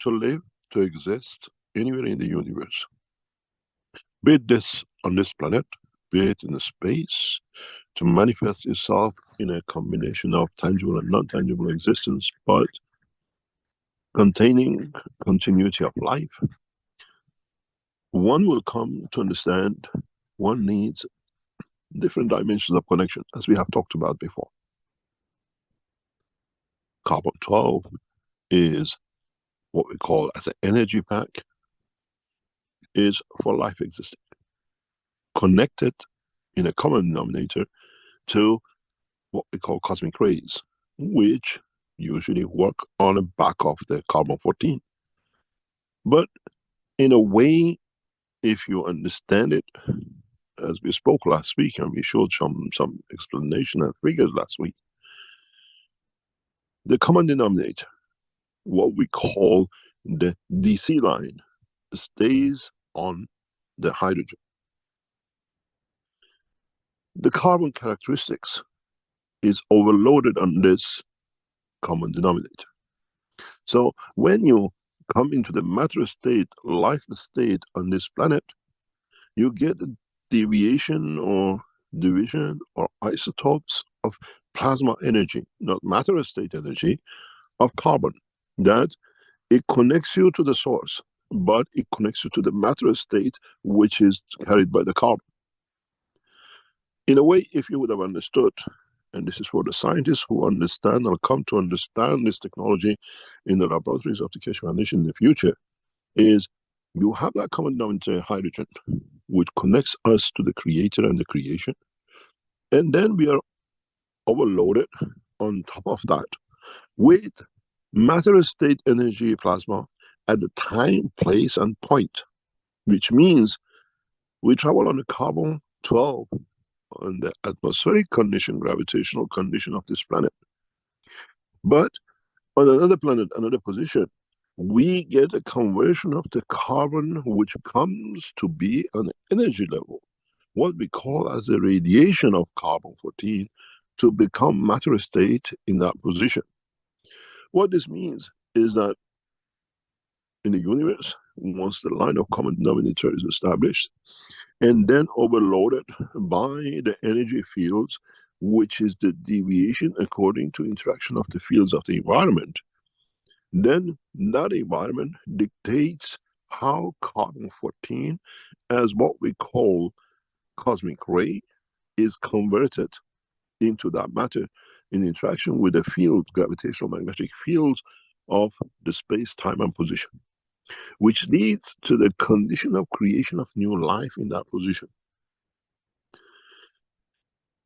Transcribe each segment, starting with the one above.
to live, to exist anywhere in the universe, be it this on this planet, be it in the space, to manifest itself in a combination of tangible and non-tangible existence, but containing continuity of life, one will come to understand one needs different dimensions of connection, as we have talked about before. Carbon 12 is what we call as an energy pack, is for life existing, connected in a common denominator to what we call cosmic rays, which usually work on the back of the carbon 14. But in a way, if you understand it, as we spoke last week, and we showed some explanation and figures last week, the common denominator, what we call the DC line, stays on the hydrogen. The carbon characteristics is overloaded on this common denominator. So when you come into the matter state, life state on this planet, you get a deviation or division or isotopes of plasma energy, not matter state energy, of carbon, that it connects you to the source, but it connects you to the matter state, which is carried by the carbon. In a way, if you would have understood, and this is for the scientists who understand or come to understand this technology in the laboratories of the Keshe Foundation in the future, is you have that common denominator hydrogen, which connects us to the creator and the creation. And then we are overloaded on top of that with matter state energy plasma at the time, place and point, which means we travel on the carbon 12 on the atmospheric condition, gravitational condition of this planet. But on another planet, another position, we get a conversion of the carbon, which comes to be an energy level, what we call as a radiation of carbon 14, to become matter state in that position. What this means is that in the universe, once the line of common denominator is established and then overloaded by the energy fields, which is the deviation according to interaction of the fields of the environment, then that environment dictates how carbon 14, as what we call cosmic ray, is converted into that matter in interaction with the field, gravitational magnetic fields of the space, time and position, which leads to the condition of creation of new life in that position.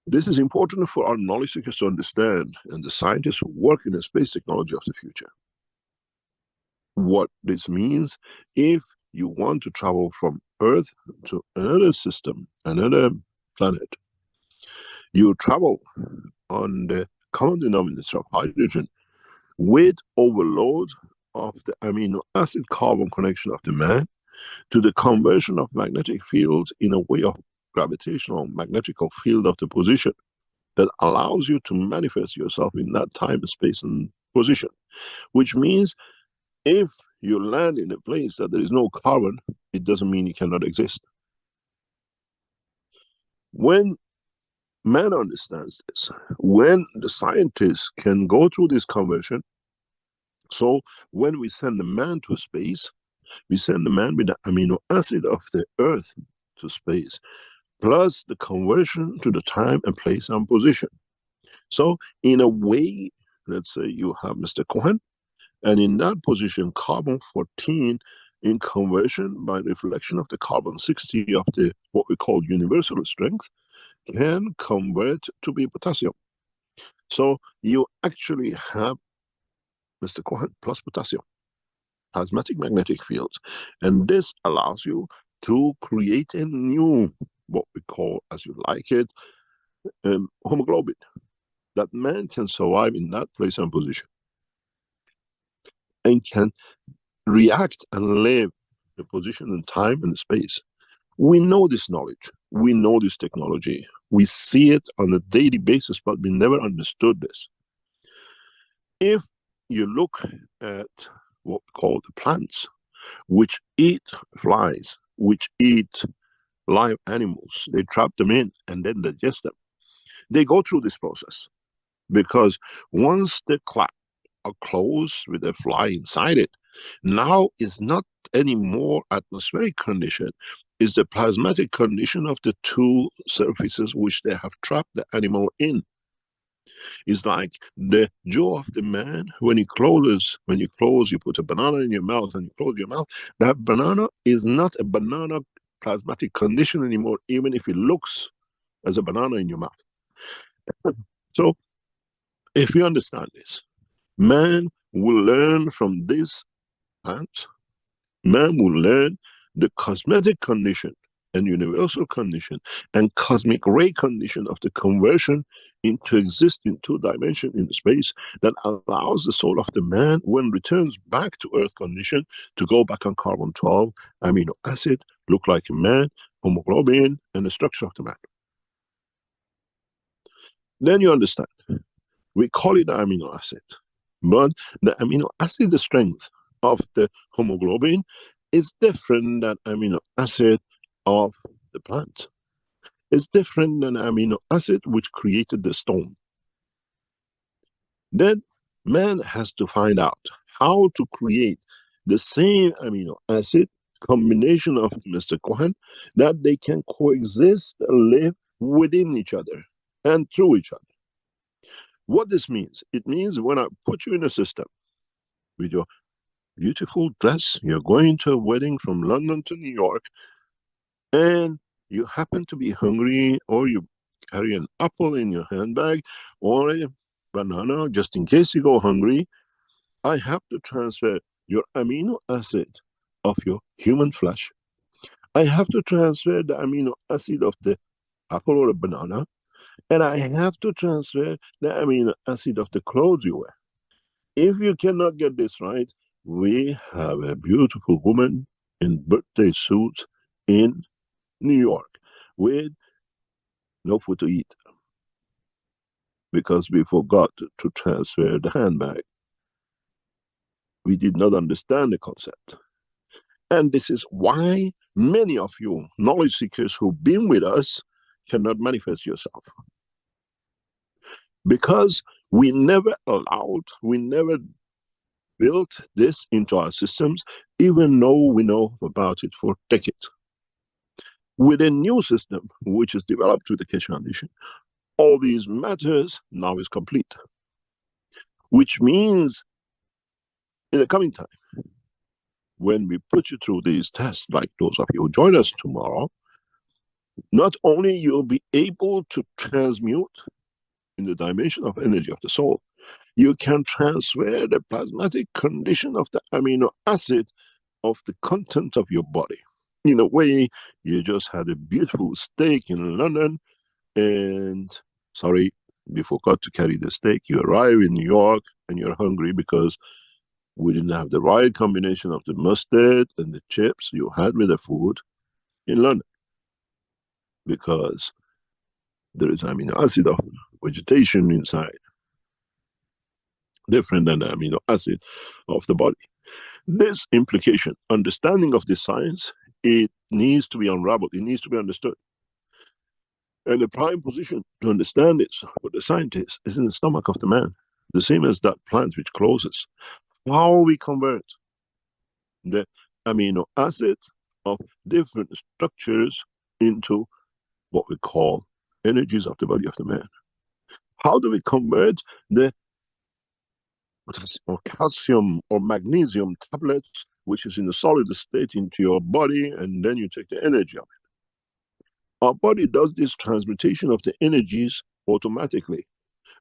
This is important for our knowledge seekers to understand, and the scientists who work in the space technology of the future. What this means, if you want to travel from Earth to another system, another planet, you travel on the common denominator of hydrogen with overload of the amino acid carbon connection of the man to the conversion of magnetic fields in a way of gravitational magnetical field of the position that allows you to manifest yourself in that time, space and position. Which means if you land in a place that there is no carbon, it doesn't mean you cannot exist. When man understands this, when the scientists can go through this conversion, so when we send the man to space, we send the man with the amino acid of the Earth to space, plus the conversion to the time and place and position. So in a way, let's say you have Mr. Cohen, and in that position, carbon 14 in conversion by reflection of the carbon 60 of the what we call universal strength can convert to be potassium. So you actually have Mr. Cohen plus potassium, plasmatic magnetic fields, and this allows you to create a new, what we call, as you like it, hemoglobin, that man can survive in that place and position and can react and live the position and time and space. We know this knowledge, we know this technology, we see it on a daily basis, but we never understood this. If you look at what we call the plants, which eat flies, which eat live animals. They trap them in and then digest them. They go through this process because once the clap are closed with a fly inside it, now it's not any more atmospheric condition, it's the plasmatic condition of the two surfaces which they have trapped the animal in. It's like the jaw of the man when he closes, when you close, you put a banana in your mouth and you close your mouth. That banana is not a banana plasmatic condition anymore, even if it looks as a banana in your mouth. So, if you understand this, man will learn from these plants, man will learn the cosmetic condition and universal condition and cosmic ray condition of the conversion into existing two dimension in space that allows the soul of the man, when returns back to earth condition, to go back on carbon 12, amino acid, look like a man, hemoglobin, and the structure of the man. Then you understand. We call it the amino acid. But the amino acid, the strength of the hemoglobin is different than amino acid of the plant. It's different than amino acid which created the stone. Then man has to find out how to create the same amino acid combination of Mr. Cohen, that they can coexist and live within each other and through each other. What this means, it means when I put you in a system with your beautiful dress, you're going to a wedding from London to New York, and you happen to be hungry, or you carry an apple in your handbag or a banana just in case you go hungry, I have to transfer your amino acid of your human flesh. I have to transfer the amino acid of the apple or a banana, and I have to transfer the amino acid of the clothes you wear. If you cannot get this right, we have a beautiful woman in birthday suits in New York with no food to eat because we forgot to transfer the handbag. We did not understand the concept. And this is why many of you knowledge seekers who've been with us cannot manifest yourself. Because we never allowed, we never built this into our systems, even though we know about it for decades. With a new system, which is developed with the Keshe Foundation, all these matters now is complete. Which means, in the coming time, when we put you through these tests, like those of you who join us tomorrow, not only you'll be able to transmute in the dimension of energy of the soul, you can transfer the plasmatic condition of the amino acid of the content of your body. In a way, you just had a beautiful steak in London, and sorry, you forgot to carry the steak. You arrive in New York and you're hungry because we didn't have the right combination of the mustard and the chips you had with the food in London, because there is amino acid of vegetation inside, different than the amino acid of the body. This implication, understanding of this science, it needs to be unraveled, it needs to be understood. And the prime position to understand this for the scientist is in the stomach of the man, the same as that plant which closes. How we convert the amino acids of different structures into what we call energies of the body of the man. How do we convert the or calcium or magnesium tablets, which is in a solid state, into your body, and then you take the energy of it? Our body does this transmutation of the energies automatically,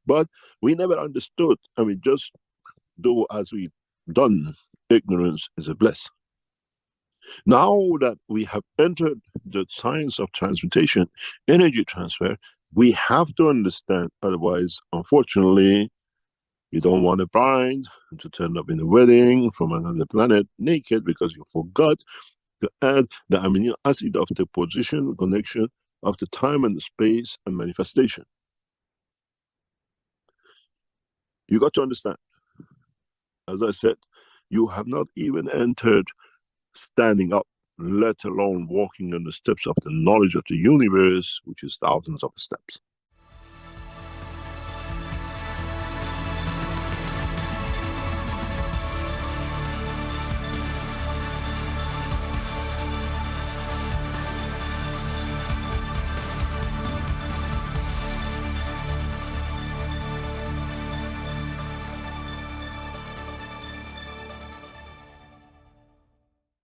but we never understood, and we just do as we done. Ignorance is a bliss. Now that we have entered the science of transmutation, energy transfer, we have to understand, otherwise, unfortunately, you don't want a bride to turn up in a wedding from another planet naked because you forgot to add the amino acid of the position, connection of the time and the space and manifestation. You got to understand, as I said, you have not even entered standing up, let alone walking on the steps of the knowledge of the universe, which is thousands of steps.